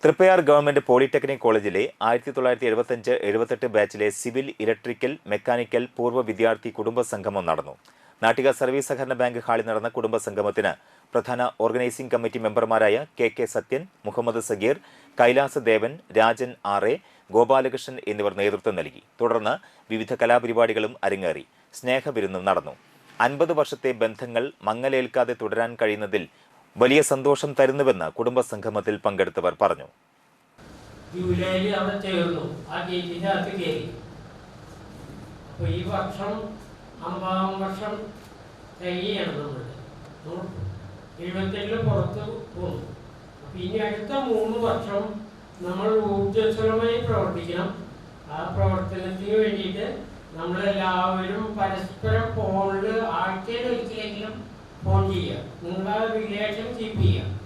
Triprayar government polytechnic കോളേജിലെ 1975-78 ബാച്ചിലെ civil electrical mechanical പൂർവ്വ വിദ്യാർത്ഥി കുടുംബ സംഗമം നടന്നു. നാട്ടിക സർവീസ് സഹകരണ ബാങ്ക് ഹാളിൽ നടന്ന കുടുംബ സംഗമത്തിന് പ്രധാന ഓർഗനൈസിംഗ് കമ്മിറ്റി മെമ്പർമാരായ കെ സത്യൻ, മുഹമ്മദ് സഗീർ, കൈലാസ് ദേവൻ, രാജൻ ആർ.എ, ഗോപാലകൃഷ്ണൻ എന്നിവർ നേതൃത്വം നൽകി. തുടർന്ന് വിവിധ കലാപരിപാടികളും അരങ്ങേറി. സ്നേഹവിരുന്നും നടന്നു. 50 വർഷത്തെ ബന്ധങ്ങൾ മങ്ങലേൽക്കാതെ തുടരാൻ കഴിയുന്നതിൽ വലിയ സന്തോഷം തരുന്നുവെന്ന് കുടുംബ സംഗമത്തിൽ പങ്കെടുത്തവർ പറഞ്ഞു. ജൂലൈയിൽ അവിടെ ചേർന്നു. ആ ഗേറ്റിന്റെ അകത്ത് കയറി. അപ്പൊ ഈ വർഷം 50 വർഷം തികയാണ്. നമ്മൾ 77 പുറത്ത് പോകും. അപ്പൊ ഇനി അടുത്ത 3 വർഷം നമ്മൾ ഊർജ്ജസ്വലമായി പ്രവർത്തിക്കണം. ആ പ്രവർത്തനത്തിന് വേണ്ടിയിട്ട് നമ്മളെല്ലാവരും പരസ്പരം ഫോണിൽ ആഴ്ചയിൽ ഒരിക്കലെങ്കിലും ഫോൺ ചെയ്യുക. നിങ്ങളുടെ റിലേഷൻ കീപ്പ് ചെയ്യുക.